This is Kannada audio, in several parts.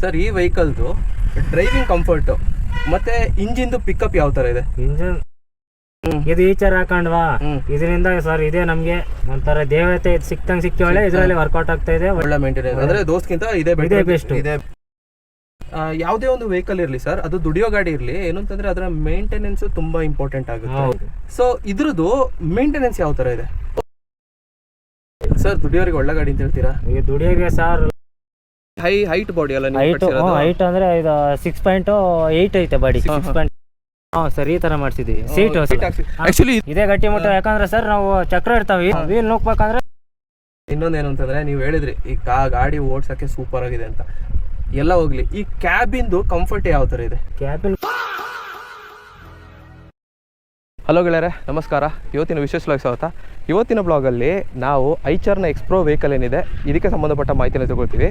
ಸರ್ ಈ ವೆಹಿಕಲ್ದು ಡ್ರೈವಿಂಗ್ ಕಂಫರ್ಟ್ ಮತ್ತೆ ಇಂಜಿನ್ದು ಪಿಕಪ್ ಯಾವ ತರ ಇದೆ? ಇಂಜಿನ್ ಇದು ಈಚರ್ ಹಾಕೊಂಡ್ವಾ ಇದರಿಂದ ಸರ್ ಇದೆ ನಮ್ಗೆ ಒಂಥರ ದೇವತೆ ಸಿಕ್ತಂಗ್ ಸಿಕ್ಕಿವಳೆ ಇದರಲ್ಲಿ ವರ್ಕೌಟ್ ಆಗ್ತಾ ಇದೆ. ಒಳ್ಳೆ ಮೇಂಟೆನೆನ್ಸ್ ಅಂದ್ರೆ ದೋಸ್ತ್ಗಿಂತ ಇದೇ ಬೆಸ್ಟ್. ಇದೆ. ಯಾವುದೇ ಒಂದು ವೆಹಿಕಲ್ ಇರ್ಲಿ ಸರ್, ಅದು ದುಡಿಯೋ ಗಾಡಿ ಇರ್ಲಿ, ಏನು ಅಂತಂದ್ರೆ ಅದರ ಮೇಂಟೆನೆನ್ಸ್ ತುಂಬಾ ಇಂಪಾರ್ಟೆಂಟ್ ಆಗುತ್ತೆ. ಸೊ ಇದ್ರದ್ದು ಮೇಂಟೆನೆನ್ಸ್ ಯಾವ ತರ ಇದೆ ಸರ್? ದುಡಿಯೋರಿಗೆ ಒಳ್ಳೆ ಗಾಡಿ ಅಂತ ಹೇಳ್ತೀರಾ? ಈಗ ದುಡಿಯೋಗೆ ಸರ್ ಹೈಟ್ ಬಾಡಿ ಅಲ್ಲ? ಹೈಟ್ ಅಂದ್ರೆ ಇದು 6.8 ಐತೆ ಬಾಡಿ. 6. ಸರ್ ಈ ತರ ಮಾಡ್ಸಿದೀವಿ. ಸೀಟ್ ಆಕ್ಚುಲಿ ಇದೇ ಗಟ್ಟಿ ಮುಟ್ಟ, ಯಾಕಂದ್ರೆ ಸರ್ ನಾವು ಚಕ್ರ ಇರ್ತಾವೆ ವೀಲ್ ನುಗ್ಬೇಕಂದ್ರೆ. ಇನ್ನೊಂದೇನು ಅಂತಂದ್ರೆ ನೀವು ಹೇಳಿದ್ರಿ ಈ ಗಾಡಿ ಓಡ್ಸಕ್ಕೆ ಸೂಪರ್ ಆಗಿದೆ ಅಂತ. ಎಲ್ಲ ಹೋಗ್ಲಿ, ಈ ಕ್ಯಾಬಿಂದು ಕಂಫರ್ಟ್ ಯಾವ ತರ ಇದೆ? ಕ್ಯಾಬಿನ್. ಹಲೋ ಗೆಳೆಯರೆ, ನಮಸ್ಕಾರ. ಇವತ್ತಿನ ವಿಶೇಷವಾಗಿ ಸ್ವಾಗತ. ಇವತ್ತಿನ ಬ್ಲಾಗಲ್ಲಿ ನಾವು ಐಚರ್ನ ಎಕ್ಸ್ಪ್ರೋ ವೆಹಿಕಲ್ ಏನಿದೆ ಇದಕ್ಕೆ ಸಂಬಂಧಪಟ್ಟ ಮಾಹಿತಿನ ತಗೊಳ್ತೀವಿ.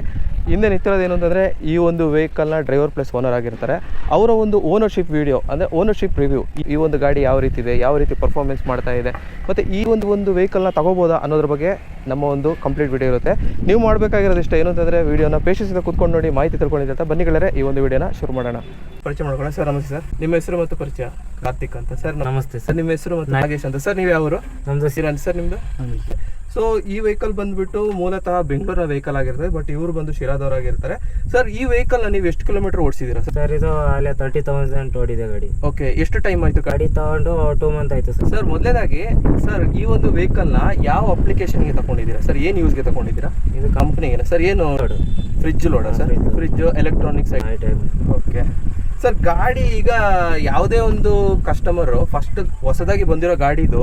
ಹಿಂದೆ ನಿಂತಿರೋದು ಏನು ಅಂತಂದರೆ, ಈ ಒಂದು ವೆಹಿಕಲ್ನ ಡ್ರೈವರ್ ಪ್ಲಸ್ ಓನರ್ ಆಗಿರ್ತಾರೆ. ಅವರ ಒಂದು ಓನರ್ಶಿಪ್ ವಿಡಿಯೋ ಅಂದರೆ ಓನರ್ಶಿಪ್ ರಿವ್ಯೂ, ಈ ಒಂದು ಗಾಡಿ ಯಾವ ರೀತಿ ಇದೆ, ಯಾವ ರೀತಿ ಪರ್ಫಾರ್ಮೆನ್ಸ್ ಮಾಡ್ತಾ ಇದೆ, ಮತ್ತು ಈ ಒಂದು ವೆಹಿಕಲ್ನ ತಗೋಬೋದಾ ಅನ್ನೋದ್ರ ಬಗ್ಗೆ ನಮ್ಮ ಒಂದು ಕಂಪ್ಲೀಟ್ ವಿಡಿಯೋ ಇರುತ್ತೆ. ನೀವು ಮಾಡಬೇಕಾಗಿರೋದು ಇಷ್ಟ ಏನು ಅಂತಂದರೆ, ವಿಡಿಯೋನ ಪೇಷನ್ಸಿಂದ ಕೂತ್ಕೊಂಡು ನೋಡಿ ಮಾಹಿತಿ ತಿಳ್ಕೊಂಡಿದ್ದಂತ. ಬನ್ನಿ ಗೆಳೆಯರೆ, ಈ ಒಂದು ವಿಡಿಯೋನ ಶುರು ಮಾಡೋಣ. ಪರಿಚಯ ಮಾಡ್ಕೊಳ್ಳೋಣ. ಸರ್ ನಮಸ್ತೆ ಸರ್, ನಿಮ್ಮ ಹೆಸರು ಮತ್ತು ಪರಿಚಯ? ಕಾರ್ತಿಕ್ ಅಂತ ಸರ್. ನಮಸ್ತೆ ಸರ್. ನಿಮ್ಮ ಹೆಸರು ಮತ್ತು ನಾಗೇಶ್ ಅಂತ ಸರ್. ನೀವು ಯಾವರು? ನಮ್ದು ಸಿರಾನ್ ಸರ್. ನಿಮ್ದು? ಸೊ ಈ ವೆಹಿಕಲ್ ಬಂದ್ಬಿಟ್ಟು ಮೂಲತಃ ಬೆಂಗಳೂರಿನ ವೆಹಿಕಲ್ ಆಗಿರ್ತದೆ, ಬಟ್ ಇವರು ಬಂದು ಶಿರಾದವರಾಗಿರ್ತಾರೆ. ಸರ್ ಈ ವೆಹಿಕಲ್ ನೀವು ಎಷ್ಟು ಕಿಲೋಮೀಟರ್ ಓಡಿಸಿದ್ದೀರಾ ಸರ್? ಇದು ಅಲ್ಲೇ 30,000 ಓಡಿದೆ ಗಾಡಿ. ಓಕೆ, ಎಷ್ಟು ಟೈಮ್ ಆಯ್ತು ಗಾಡಿ ತಗೊಂಡು 2 ಮಂತ್ ಆಯ್ತು ಸರ್. ಸರ್ ಮೊದಲೇದಾಗಿ ಸರ್, ಈ ಒಂದು ವೆಹಿಕಲ್ ನ ಯಾವ ಅಪ್ಲಿಕೇಶನ್ಗೆ ತಗೊಂಡಿದ್ದೀರಾ ಸರ್? ಏನು ಯೂಸ್ಗೆ ತಗೊಂಡಿದ್ದೀರಾ? ಇದು ಕಂಪ್ನಿಗೆ ಸರ್? ಏನು ಫ್ರಿಜ್ ಲೋಡ sir? Fridge, electronics. Okay sir, ಗಾಡಿ ಈಗ ಯಾವುದೇ ಒಂದು ಕಸ್ಟಮರು ಫಸ್ಟ್ ಹೊಸದಾಗಿ ಬಂದಿರೋ ಗಾಡಿದು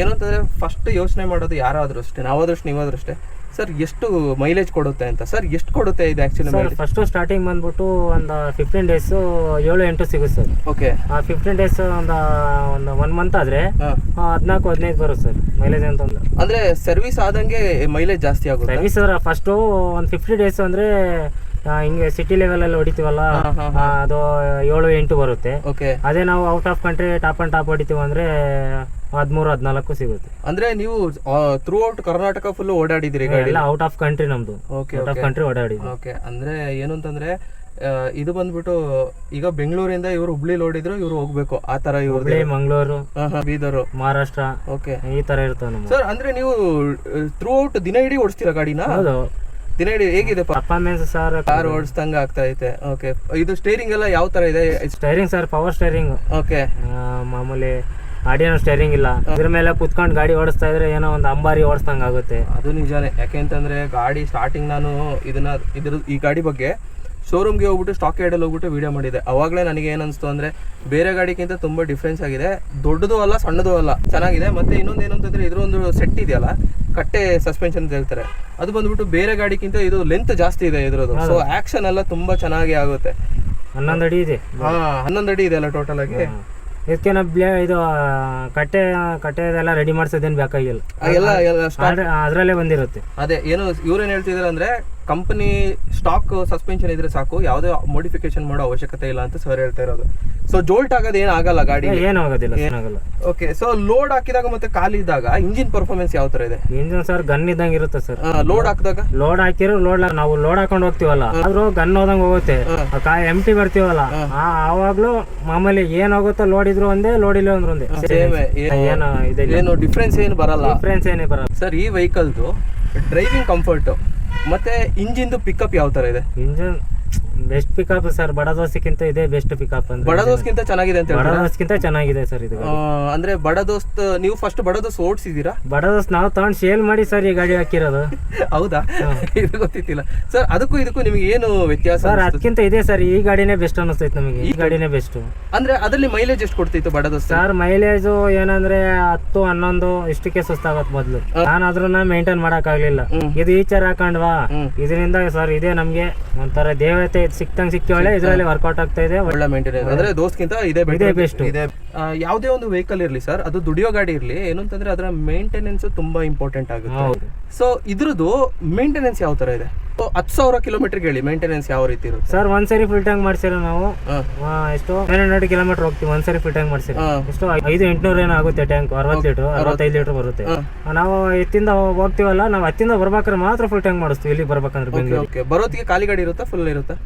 ಏನು ಅಂತಂದ್ರೆ ಫಸ್ಟ್ ಯೋಚನೆ ಮಾಡೋದು ಯಾರಾದ್ರೂ ಅಷ್ಟೇ, ನಾವಾದ್ರೂ ನೀವಾದ್ರೂ ಅಷ್ಟೇ ಸರ್, ಎಷ್ಟು ಮೈಲೇಜ್ ಕೊಡುತ್ತೆ ಅಂತ. ಸರ್ ಎಷ್ಟು ಕೊಡುತ್ತೆ ಇದು ಆಕ್ಚುಲಿ? ಫಸ್ಟ್ ಸ್ಟಾರ್ಟಿಂಗ್ ಬಂದ್ಬಿಟ್ಟು ಒಂದು 15 ಡೇಸ್ 7-8 ಸಿಗುತ್ತೆ ಸರ್. ಓಕೆ, ಆ 15 ಡೇಸ್ ಒಂದು 1 ಮಂತ್ ಆದ್ರೆ 14-15 ಬರುತ್ತೆ ಸರ್ ಮೈಲೇಜ್ ಅಂತ. ಅಂದ್ರೆ ಸರ್ವಿಸ್ ಆದಂಗೆ ಮೈಲೇಜ್ ಜಾಸ್ತಿ ಆಗುತ್ತೆ. ಸರ್ವಿಸ್ ಫಸ್ಟ್ ಒಂದು 50 ಡೇಸ್ ಅಂದ್ರೆ ಹಿಂಗೆ ಸಿಟಿ ಲೆವೆಲ್ ಅಲ್ಲಿ ಹೊಡಿತೀವಲ್ಲ, ಅದು 7-8 ಬರುತ್ತೆ. ಅದೇ ನಾವು out of country top and top ಹೊಡಿತೀವಿ ಅಂದ್ರೆ 13-14 ಸಿಗುತ್ತೆ. ಅಂದ್ರೆ ನೀವು ಥ್ರೂ ಔಟ್ ಕರ್ನಾಟಕ ಫುಲ್ ಓಡಾಡಿದ್ರಿ? ಎಲ್ಲ ಔಟ್ ಆಫ್ ಕಂಟ್ರಿ ನಮ್ದು. ಔಟ್ ಆಫ್ ಕಂಟ್ರಿ ಓಡಾಡಿದ್ವಿ. ಓಕೆ, ಅಂದ್ರೆ ಏನು ಅಂತಂದ್ರೆ ಇದು ಬಂದ್ಬಿಟ್ಟು ಈಗ ಬೆಂಗಳೂರಿಂದ ಇವರು ಹುಬ್ಳಿ ಓಡಿದ್ರು, ಇವ್ರು ಹೋಗ್ಬೇಕು ಆ ತರ. ಹುಬ್ಳಿ, ಮಂಗಳೂರು, ಬೀದರು, ಮಹಾರಾಷ್ಟ್ರ, ಓಕೆ ಈ ತರ ಇರ್ತಾವ ಸರ್. ಅಂದ್ರೆ ನೀವು ಥ್ರೂ ಔಟ್ ದಿನ ಇಡೀ ಓಡಿಸ್ತೀರಾ ಗಾಡಿನ? ಹೌದು, ದಿನ ಇಡೀ. ಹೇಗಿದೆ ಪರ್ಫಾರ್ಮೆನ್ಸ್ ಸರ್? ಕಾರ್ ಓಡಿಸ್ದಂಗ ಆಗ್ತಾ ಐತೆ. ಓಕೆ, ಇದು ಸ್ಟೇರಿಂಗ್ ಎಲ್ಲ ಯಾವ ತರ ಇದೆ? Steering sir power steering. Okay, ಮಾಮೂಲಿ ಆಡಿಯೋ ಸ್ಟೇರಿಂಗ್ ಇಲ್ಲ. ಇದ್ರ ಮೇಲೆ ಕುತ್ಕೊಂಡು ಗಾಡಿ ಓಡಿಸ್ತಾ ಇದ್ರೆ ಏನೋ ಒಂದು ಅಂಬಾರಿ ಓಡಿಸ್ದಂಗ ಆಗುತ್ತೆ. ಅದು ನಿಜಾನೇ. ಯಾಕೆಂತಂದ್ರೆ ಗಾಡಿ ಸ್ಟಾರ್ಟಿಂಗ್ ನಾನು ಈ ಗಾಡಿ ಬಗ್ಗೆ ಶೋರೂಮ್ಗೆ ಹೋಗ್ಬಿಟ್ಟು ಸ್ಟಾಕ್ ಯಾರ್ಡಲ್ಲಿ ಹೋಗ್ಬಿಟ್ಟು ವಿಡಿಯೋ ಮಾಡಿದೆ. ಅವಾಗಲೇ ನನಗೆ ಏನನ್ಸ್ತು ಅಂದ್ರೆ, ಬೇರೆ ಗಾಡಿಗಿಂತ ತುಂಬಾ ಡಿಫ್ರೆನ್ಸ್ ಆಗಿದೆ, ದೊಡ್ಡದು ಅಲ್ಲ ಸಣ್ಣದು ಅಲ್ಲ, ಚೆನ್ನಾಗಿದೆ. ಮತ್ತೆ ಇನ್ನೊಂದು ಏನು ಅಂತಂದ್ರೆ, ಇದ್ರೊಂದು ಸೆಟ್ ಇದೆಯಲ್ಲ, ಕಟ್ಟೆ ಸಸ್ಪೆನ್ಷನ್ ಅಂತ ಹೇಳ್ತಾರೆ, ಅದು ಬಂದ್ಬಿಟ್ಟು ಬೇರೆ ಗಾಡಿಗಿಂತ ಇದು ಲೆಂತ್ ಜಾಸ್ತಿ ಇದೆ ಇದ್ರದ್ದು. ಸೊ ಆಕ್ಷನ್ ಎಲ್ಲ ತುಂಬಾ ಚೆನ್ನಾಗಿ ಆಗುತ್ತೆ. 11 ಅಡಿ ಇದೆ. 11 ಅಡಿ ಇದೆ ಅಲ್ಲ ಟೋಟಲ್ ಆಗಿ. ಇದಕ್ಕೆ ಇದು ಕಟ್ಟೆದೆಲ್ಲ ರೆಡಿ ಮಾಡ್ಸೋದೇನು ಬೇಕಾಗಿಲ್ಲ, ಅದ್ರಲ್ಲೇ ಬಂದಿರುತ್ತೆ. ಅದೇ ಏನು ಇವ್ರೇನ್ ಹೇಳ್ತಿದಾರೆ ಅಂದ್ರೆ, ಕಂಪನಿ ಸ್ಟಾಕ್ ಸಸ್ಪೆನ್ಷನ್ ಇದ್ರೆ ಸಾಕು, ಯಾವುದೇ ಮಾಡಿಫಿಕೇಶನ್ ಮಾಡೋ ಅವಶ್ಯಕತೆ ಇಲ್ಲ ಅಂತ ಸರ್ ಹೇಳ್ತಾ ಇರೋದು. ಸೊ ಜೋಲ್ಟ್ ಆಗೋದು ಏನಾಗಲ್ಲ ಗಾಡಿ? ಏನಾಗೋದಿಲ್ಲ. ಓಕೆ, ಸೊ ಲೋಡ್ ಹಾಕಿದಾಗ ಮತ್ತೆ ಖಾಲಿದಾಗ ಇಂಜಿನ್ ಪರ್ಫಾರ್ಮೆನ್ಸ್ ಯಾವ ತರ ಇದೆ? ಇಂಜಿನ್ ಸರ್ ಗನ್ ಇದ್ದಂಗೆ ಇರುತ್ತೆ ಸರ್. ಲೋಡ್ ಹಾಕಿದಾಗ ನಾವು ಲೋಡ್ ಹಾಕೊಂಡು ಹೋಗ್ತೀವಲ್ಲ, ಆದ್ರೂ ಗನ್ ಹೋದಂಗೆ ಹೋಗುತ್ತೆ. ಎಂಟಿ ಬರ್ತೀವಲ್ಲ, ಆವಾಗ್ಲೂ ಮಾಮೂಲಿ ಏನ್ ಹೋಗುತ್ತೋ, ಲೋಡ್ ಇದ್ರು ಒಂದೇ, ಲೋಡ್ ಇಲ್ಲ ಅಂದ್ರೆ ಒಂದೇ. ಏನು ಡಿಫ್ರೆನ್ಸ್ ಏನು ಬರಲ್ಲ? ಏನೇ ಬರಲ್ಲ ಸರ್. ಈ ವೆಹಿಕಲ್ದು ಡ್ರೈವಿಂಗ್ ಕಂಫರ್ಟ್ ಮತ್ತೆ ಇಂಜಿನ್ದು ಪಿಕಪ್ ಯಾವ ತರ ಇದೆ? Engine best pickup sir. ಬಡ ದೋಸ್ತಿಗಿಂತ ಇದೆ ಬೆಸ್ಟ್ ಪಿಕಪ್. ಅಂದ್ರೆ ಬಡ ದೋಸ್ತ್ಗಿಂತ ಚೆನ್ನಾಗಿದೆ ಅಂತ? ಬಡ ದೋಸ್ತ್ಗಿಂತ ಚೆನ್ನಾಗಿದೆ ಸರ್ ಇದು. ಅಂದ್ರೆ ಬಡ ದೋಸ್ತ್ ನೀವು ಫಸ್ಟ್ ಬಡ ದೋಸ್ತ್ ಓಡಿಸಿದೀರಾ? ಬಡ ದೋಸ್ತ್ ನಾವು ತಗೊಂಡ್ ಸೇಲ್ ಮಾಡಿ ಸರ್ ಈ ಗಾಡಿ ಹಾಕಿರೋದು. ಹೌದಾ? ಇದು ಗೊತ್ತಿತ್ತಿಲ್ಲ ಸರ್. ಅದಕ್ಕೂ ಇದಕ್ಕೂ ನಿಮ್ಗೆ ಏನು ವ್ಯತ್ಯಾಸ? ಸರ್ ಅದಕ್ಕಿಂತ ಇದೆ ಸರ್, ಈ ಗಾಡಿನೇ ಬೆಸ್ಟ್ ಅನಿಸ್ತೈತೆ ನಮಗೆ. ಈ ಗಾಡಿನೇ ಬೆಸ್ಟ್. ಅಂದ್ರೆ ಅದರಲ್ಲಿ ಮೈಲೇಜ್ ಎಷ್ಟು ಕೊಡ್ತಿತ್ತು ಬಡ ದೋಸ್ತ್? ಸರ್ ಮೈಲೇಜ್ ಏನಂದ್ರೆ 10-11 ಇಷ್ಟಕ್ಕೆ ಸುಸ್ತಾಗತ್ ಮೊದ್ಲು. ನಾನು ಅದ್ರನ್ನ ಮೇಂಟೈನ್ ಮಾಡಕ್ ಆಗ್ಲಿಲ್ಲ. ಇದು ಈಚರ್ ಹಾಕೊಂಡ್ವಾ ಇದರಿಂದ ಸರ್ ಇದೆ ನಮ್ಗೆ ಒಂಥರ ದೇವತೆ ಸಿಕ್ತಂಗ್ ಸಿಕ್ಕಿವಳೆ ಇದರಲ್ಲಿ ವರ್ಕೌಟ್ ಆಗ್ತಾ ಇದೆ. ಒಳ್ಳೆ ಮೇಂಟೆನೆನ್ಸ್ ಅಂದ್ರೆ ದೋಸ್ತ್ಗಿಂತ ಇದೇ ಬೆಸ್ಟ್. ಯಾವುದೇ ಒಂದು ವೆಹಿಕಲ್ ಇರ್ಲಿ ಸರ್, ಅದು ದುಡಿಯೋ ಗಾಡಿ ಇರ್ಲಿ, ಏನು ಅಂತಂದ್ರೆ ಅದರ ಮೇಂಟೆನೆನ್ಸ್ ತುಂಬಾ ಇಂಪಾರ್ಟೆಂಟ್ ಆಗುತ್ತೆ. ಸೊ ಇದ್ರದ್ದು ಮೇಂಟೆನೆನ್ಸ್ ಯಾವ ತರ ಇದೆ? 10,000 ಕಿಲೋಮೀಟರ್ ಹೇಳಿ, ಮೇಂಟೆನೆನ್ಸ್ ಯಾವ ರೀತಿ ಇರುತ್ತೆ ಸರ್? ಒಂದ್ಸರಿ ಫುಲ್ ಟ್ಯಾಂಕ್ ಮಾಡ್ಸಿರೋ ನಾವು ಎಷ್ಟು 900 ಕಿಲೋಮೀಟರ್ ಹೋಗ್ತೀವಿ. ಒಂದ್ಸರಿ ಫುಲ್ ಟ್ಯಾಂಕ್ ಮಾಡ್ಸಿರೋ ಎಷ್ಟು 500-800 ಏನೋ ಆಗುತ್ತೆ. ಟ್ಯಾಂಕ್ 60 ಲೀಟರ್ 65 ಲೀಟರ್ ಬರುತ್ತೆ. ನಾವು ಎತ್ತಿಂದ ಹೋಗ್ತೀವಲ್ಲ, ನಾವು ಹತ್ತಿಂದ ಬರ್ಬೇಕಾದ್ರೆ ಮಾತ್ರ ಫುಲ್ ಟ್ಯಾಂಕ್ ಮಾಡಿಸ್ತೀವಿ. ಇಲ್ಲಿ ಬರ್ಬೇಕಂದ್ರೆ ಬರೋತ್ತಿಗೆ ಖಾಲಿ ಗಾಡಿ ಇರುತ್ತಾ ಫುಲ್ ಇರುತ್ತಾ?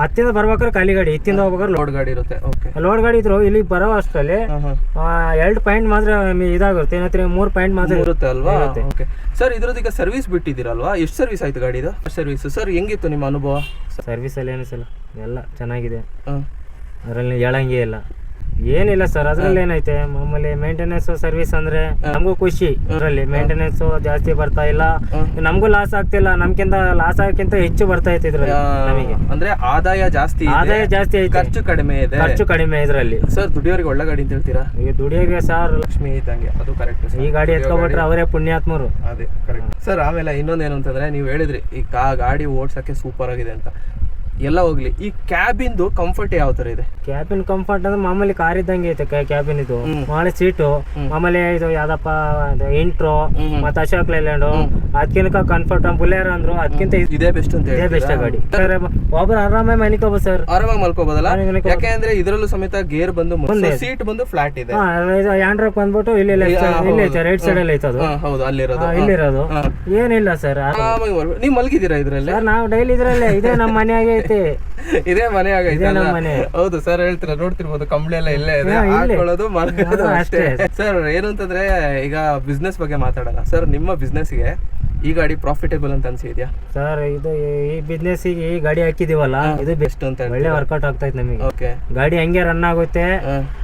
ಹತ್ತಿಂದ ಬರ್ಬೇಕಾದ್ರೆ ಖಾಲಿ ಗಾಡಿ, ಇತ್ತಿಂದ ಹೋಗ್ಬೇಕಾದ್ರೆ ಲೋಡ್ ಗಾಡಿ ಇರುತ್ತೆ. ಓಕೆ, ಲೋಡ್ ಗಾಡಿ ಇದ್ರು ಇಲ್ಲಿ ಬರೋ ಅಷ್ಟರಲ್ಲಿ 2 ಪಾಯಿಂಟ್ ಮಾತ್ರ ಇದಾಗುತ್ತೆ, ಏನಂದ್ರೆ 3 ಪಾಯಿಂಟ್ ಮಾತ್ರ ಇರುತ್ತೆ ಅಲ್ವಾ? ಓಕೆ ಸರ್, ಇದ್ರದ್ದು ಈಗ ಸರ್ವಿಸ್ ಬಿಟ್ಟಿದ್ದೀರಲ್ವಾ, ಎಷ್ಟು ಸರ್ವಿಸ್ ಆಯ್ತು ಗಾಡಿದು? ಸರ್ವಿಸ್ ಸರ್ ಹೆಂಗಿತ್ತು ನಿಮ್ಮ ಅನುಭವ? ಸರ್ವಿಸ್ ಅಲ್ಲಿ ಏನಿಸಲ್ಲ, ಎಲ್ಲ ಚೆನ್ನಾಗಿದೆ, ಅದರಲ್ಲಿ ಹೇಳಂಗೆ ಇಲ್ಲ, ಏನಿಲ್ಲ ಸರ್. ಅದ್ರಲ್ಲಿ ಏನೈತೆ ಮಾಮೂಲಿ ಮೇಂಟೆನೆನ್ಸ್ ಸರ್ವಿಸ್ ಅಂದ್ರೆ ನಮಗೂ ಖುಷಿ, ಅದ್ರಲ್ಲಿ ಮೇಂಟೆನೆನ್ಸ್ ಜಾಸ್ತಿ ಬರ್ತಾ ಇಲ್ಲ, ನಮಗೂ ಲಾಸ್ ಆಗ್ತಿಲ್ಲ, ನಮ್ಕಿಂತ ಲಾಸ್ ಆಗಕ್ಕಿಂತ ಹೆಚ್ಚು ಬರ್ತಾ ಐತೆ ಇದ್ರಲ್ಲಿ ನಮಗೆ. ಅಂದ್ರೆ ಆದಾಯ ಜಾಸ್ತಿ ಐತೆ, ಖರ್ಚು ಕಡಿಮೆ ಇದೆ. ಖರ್ಚು ಕಡಿಮೆ ಇದ್ರಲ್ಲಿ. ಸರ್ ದುಡಿಯೋರಿಗೆ ಒಳ್ಳೆ ಗಾಡಿ ಅಂತ ಹೇಳ್ತೀರಾ? ಈಗ ದುಡಿಯೋಗೆ ಸರ್ ಲಕ್ಷ್ಮಿ ಇದ್ದಂಗೆ, ಅದು ಕರೆಕ್ಟ್. ಈ ಗಾಡಿ ಎತ್ಕೊಬಿಟ್ರೆ ಅವರೇ ಪುಣ್ಯಾತ್ಮರು. ಅದೇ ಕರೆಕ್ಟ್ ಸರ್. ಆಮೇಲೆ ಇನ್ನೊಂದೇನು ಅಂತಂದ್ರೆ, ನೀವು ಹೇಳಿದ್ರಿ ಈ ಗಾಡಿ ಓಡ್ಸಕ್ಕೆ ಸೂಪರ್ ಆಗಿದೆ ಅಂತ. ಎಲ್ಲ ಹೋಗ್ಲಿ, ಈ ಕ್ಯಾಬಿಂದು ಕಂಫರ್ಟ್ ಯಾವ ತರ ಇದೆ? ಕ್ಯಾಬಿನ್ ಕಂಫರ್ಟ್ ಅಂದ್ರೆ ಮಾಮೂಲಿ ಕಾರ್ ಇದ್ದಂಗೆ ಐತೆ ಕ್ಯಾಬಿನ್. ಇದು ಮಾಮೂಲಿ ಸೀಟು, ಮಾಮೂಲಿ ಇದು ಯಾವ್ದಪ್ಪ ಇಂಟ್ರೋ ಮತ್ತೆ ಅಶೋಕ್ ಲೈಲ್ಯಾಂಡ್, ಅದಕ್ಕಿಂತ ಕಂಫರ್ಟ್ ಬುಲೆರೋ ಅಂದ್ರು ಅದಕ್ಕಿಂತ ಇದೇ ಬೆಸ್ಟ್ ಅಂತ ಇದೇ ಬೆಸ್ಟ್ ಗಾಡಿ. ಒಬ್ರು ಆರಾಮಾಗಿ ಮಲ್ಕೋಬಹುದು ಸರ್, ಆರಾಮಾಗಿ ಮಲ್ಕೋಬಹುದಲ್ಲ? ಯಾಕೆಂದ್ರೆ ಇದರಲ್ಲೂ ಸಮೇತ ಗೇರ್ ಬಂದು ಮುಂದೆ, ಸೀಟ್ ಬಂದು ಫ್ಲಾಟ್ ಇದೆ. ಇದು ಹ್ಯಾಂಡ್ ರಾಕ್ ಬಂದ್ಬಿಟ್ಟು ಇಲ್ಲಿ ಐತೆ, ರೈಟ್ ಸೈಡ್ ಅಲ್ಲಿ ಐತೆ ಅದು. ಹೌದು, ಇಲ್ಲಿರೋದು ಏನಿಲ್ಲ ಸರ್. ನೀವು ಮಲಗಿದ್ದೀರಾ ಇದ್ರಲ್ಲಿ? ನಾವು ಡೈಲಿ ಇದ್ರಲ್ಲೇ, ಇದೇ ನಮ್ಮ ಮನೆಯಾಗೆ ಐತೆ, ಇದೇ ಮನೆ ಆಗೈತೆ. ಮನೆ. ಹೌದು ಸರ್, ಹೇಳ್ತೀರಾ, ನೋಡ್ತಿರ್ಬೋದು ಕಂಬಳಿ ಎಲ್ಲ ಇಲ್ಲೇ ಇದೆ, ಹಾಕೊಳ್ಳೋದು ಮಲಗೋದು ಅಷ್ಟೇ. ಸರ್ ಏನು ಅಂತಂದ್ರೆ, ಈಗ ಬಿಸ್ನೆಸ್ ಬಗ್ಗೆ ಮಾತಾಡೋಣ ಸರ್. ನಿಮ್ಮ ಬಿಸ್ನೆಸ್ಗೆ ಈ ಗಾಡಿ ಪ್ರಾಫಿಟೇಬಲ್ ಅಂತ ಅನ್ಸಿದ್ಯಾ ಸರ್? ಇದು ಈ ಬಿಸ್ನೆಸ್ ಈ ಗಾಡಿ ಹಾಕಿದೀವಲ್ಲ, ಇದು ಬೆಸ್ಟ್ ಅಂತ ಒಳ್ಳೆ ವರ್ಕೌಟ್ ಆಗ್ತೈತೆ ನಮಗೆ. ಓಕೆ, ಗಾಡಿ ಹೆಂಗೆ ರನ್ ಆಗುತ್ತೆ,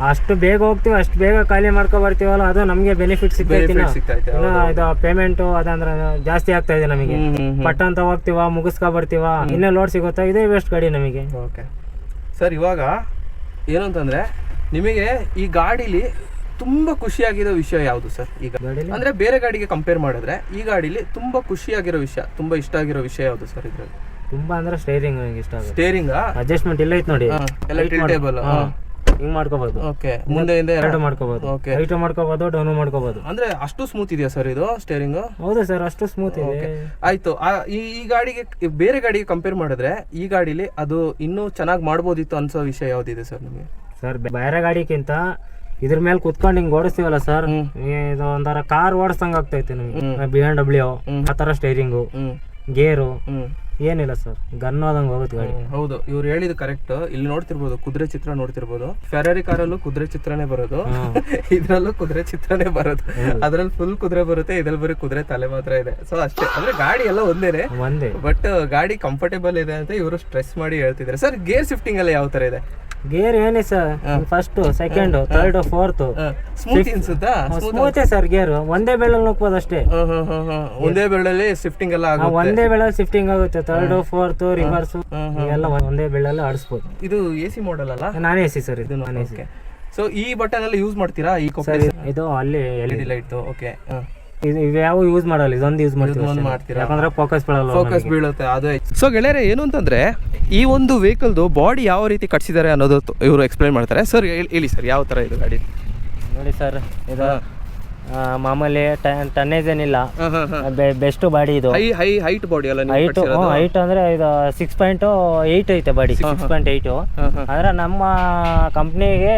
ಅಷ್ಟು ಬೇಗ ಹೋಗ್ತೀವಿ, ಅಷ್ಟು ಬೇಗ ಖಾಲಿ ಮಾಡ್ಕೊ ಬರ್ತೀವಲ್ಲ, ಅದು ನಮ್ಗೆ ಬೆನಿಫಿಟ್ ಸಿಗ್ತೈತಿ. ಇದು ಪೇಮೆಂಟ್ ಅದಂದ್ರೆ ಜಾಸ್ತಿ ಆಗ್ತಾ ಇದೆ ನಮಗೆ. ಪಟ್ಟ ಅಂತ ಹೋಗ್ತೀವ, ಮುಗಿಸ್ಕೊ ಬರ್ತೀವ, ಇನ್ನೇ ಲೋಡ್ ಸಿಗುತ್ತಾ, ಇದೇ ಬೆಸ್ಟ್ ಗಾಡಿ ನಮಗೆ. ಓಕೆ ಸರ್, ಇವಾಗ ಏನು ಅಂತಂದ್ರೆ, ನಿಮಗೆ ಈ ಗಾಡಿಲಿ ತುಂಬಾ ಖುಷಿಯಾಗಿರೋ ವಿಷಯ ಯಾವುದು ಸರ್? ಈಗ ಅಂದ್ರೆ ಬೇರೆ ಗಾಡಿಗೆ ಕಂಪೇರ್ ಮಾಡಿದ್ರೆ ಈ ಗಾಡಿಲಿ ತುಂಬಾ ಖುಷಿಯಾಗಿರೋ ವಿಷಯ, ತುಂಬಾ ಇಷ್ಟ ಆಗಿರೋ ವಿಷಯ ಯಾವುದು ಸರ್ ಇದ್ರಲ್ಲಿ? ತುಂಬಾ ಅಂದ್ರೆ ಸ್ಟೇರಿಂಗ್ ನಂಗೆ ಇಷ್ಟ ಆಗುತ್ತೆ. ಸ್ಟೇರಿಂಗ್ ಅಡ್ಜಸ್ಟ್ಮೆಂಟ್ ಇಲ್ಲ ಐತೆ ನೋಡಿ, ಎಲ್ಲ ಟಿಲ್ಟೇಬಲ್, ಹಿಂಗ್ ಮಾಡ್ಕೋಬಹುದು. ಓಕೆ, ಮುಂದೆ ಹಿಂದೆ ಎರಡು ಮಾಡ್ಕೋಬಹುದು, ಹೈಟ್ ಮಾಡ್ಕೋಬಹುದು, ಡೌನ್ ಮಾಡ್ಕೋಬಹುದು. ಅಂದ್ರೆ ಅಷ್ಟು ಸ್ಮೂತ್ ಇದೆಯಾ ಸರ್ ಇದು ಸ್ಟೇರಿಂಗ್? ಹೌದು ಸರ್, ಅಷ್ಟು ಸ್ಮೂತ್ ಇದೆ. ಆಯ್ತು, ಈ ಗಾಡಿಗೆ ಬೇರೆ ಗಾಡಿಗೆ ಕಂಪೇರ್ ಮಾಡಿದ್ರೆ ಈ ಗಾಡಿಲಿ ಅದು ಇನ್ನೂ ಚೆನ್ನಾಗಿ ಮಾಡ್ಬೋದಿತ್ತು ಅನ್ಸೋ ವಿಷಯ ಯಾವ್ದಿದೆ ಸರ್ ನಿಮಗೆ? ಸರ್ ಬೇರೆ ಗಾಡಿಗಿಂತ ಇದ್ರ ಮೇಲೆ ಕುತ್ಕೊಂಡು ಹಿಂಗ್ ಓಡಿಸ್ತೀವಲ್ಲ ಸರ್, ಇದು ಒಂಥರ ಕಾರ್ ಓಡಿಸ್ದಂಗ ಆಗ್ತೈತೆ ನಮ್ಗೆ. BMW ಆ ತರ ಸ್ಟೈರಿಂಗು, ಗೇರು ಏನಿಲ್ಲ ಸರ್, ಗನ್ ಹೋದಂಗೆ ಹೋಗುತ್ತೆ ಗಾಡಿ. ಹೌದು, ಇವ್ರು ಹೇಳಿದ್ ಕರೆಕ್ಟ್. ಇಲ್ಲಿ ನೋಡ್ತಿರ್ಬೋದು, ಕುದುರೆ ಚಿತ್ರ ನೋಡ್ತಿರ್ಬೋದು. ಫೆರಾರಿ ಕಾರಲ್ಲೂ ಕುದುರೆ ಚಿತ್ರನೇ ಬರೋದು, ಇದ್ರಲ್ಲೂ ಕುದುರೆ ಚಿತ್ರನೇ ಬರೋದು. ಅದ್ರಲ್ಲಿ ಫುಲ್ ಕುದುರೆ ಬರುತ್ತೆ, ಇದ್ರಲ್ಲಿ ಬರೀ ಕುದುರೆ ತಲೆ ಮಾತ್ರ ಇದೆ. ಸೊ ಅಷ್ಟೇ, ಅಂದ್ರೆ ಗಾಡಿ ಎಲ್ಲ ಒಂದೇ, ಬಟ್ ಗಾಡಿ ಕಂಫರ್ಟೇಬಲ್ ಇದೆ ಅಂತ ಇವರು ಸ್ಟ್ರೆಸ್ ಮಾಡಿ ಹೇಳ್ತಿದ್ದಾರೆ. ಸರ್ ಗೇರ್ ಶಿಫ್ಟಿಂಗ್ ಎಲ್ಲ ಯಾವ ತರ ಇದೆ? ಗೇರ್ ಏನೇ sir, first, second, third, fourth smooth ಅನ್ಸುತ್ತಾ? ಸ್ಮೂತೆ ಸರ್. ಗೇರ್ ಒಂದೇ ಬೆಳ್ಳಲ್ಲಿ ನುಗ್ಬೋದು ಅಷ್ಟೇ, ಒಂದೇ ಬೆಳ್ಳಲ್ಲಿ ಶಿಫ್ಟಿಂಗ್ ಎಲ್ಲ ಆಗುತ್ತೆ. ಒಂದೇ ಬೆಳ್ಳಲ್ಲಿ ಶಿಫ್ಟಿಂಗ್ ಆಗುತ್ತೆ, ಥರ್ಡ್, ಫೋರ್ತ್, ರಿವರ್ಸ್ ಎಲ್ಲ ಒಂದೇ ಬೆಳ್ಳಲ್ಲಿ ಆಡಿಸ್ಬೋದು. ಇದು AC ಮಾಡೆಲ್ ಅಲ್ಲ? ನಾನ್ AC ಸರ್, ಇದು ನಾನ್ AC. ಸೊ ಈ ಬಟನ್ ಎಲ್ಲ ಯೂಸ್ ಮಾಡ್ತೀರಾ? ಈ ಇದು ಅಲ್ಲಿ LED ಲೈಟ್. ಓಕೆ, ಇವ್ಯಾವ ಯೂಸ್ ಮಾಡಲ್ಲ, ಇದೊಂದು ಯೂಸ್ ಮಾಡ್ತೀರಾ, ಯಾಕಂದ್ರೆ ಫೋಕಸ್ ಬೀಳುತ್ತೆ ಅದು. ಸೊ ಗೆಳೆಯರೆ, ಏನು ಅಂತಂದ್ರೆ, ಈ ಒಂದು ವೆಹಿಕಲ್ದು ಬಾಡಿ ಯಾವ ರೀತಿ ಕಟ್ಸಿದ್ದಾರೆ ಅನ್ನೋದು ಇವರು ಎಕ್ಸ್ಪ್ಲೈನ್ ಮಾಡ್ತಾರೆ. ಸರ್ ಹೇಳಿ ಸರ್, ಯಾವ ತರ ಇದು ಗಾಡಿ? ನೋಡಿ ಸರ್, ಇದು ಮಾಮೂಲಿ ಟನ್ನೇಜ್ ಏನಿಲ್ಲ, ಬೆಸ್ಟ್ ಬಾಡಿ ಇದು. ಹೈಟ್ ಬಾಡಿ ಅಲ್ಲ? ಹೈಟ್ ಅಂದ್ರೆ ಇದು 6.8 ಐತೆ ಬಾಡಿ, 6.8. ಅಂದ್ರೆ ನಮ್ಮ ಕಂಪ್ನಿಗೆ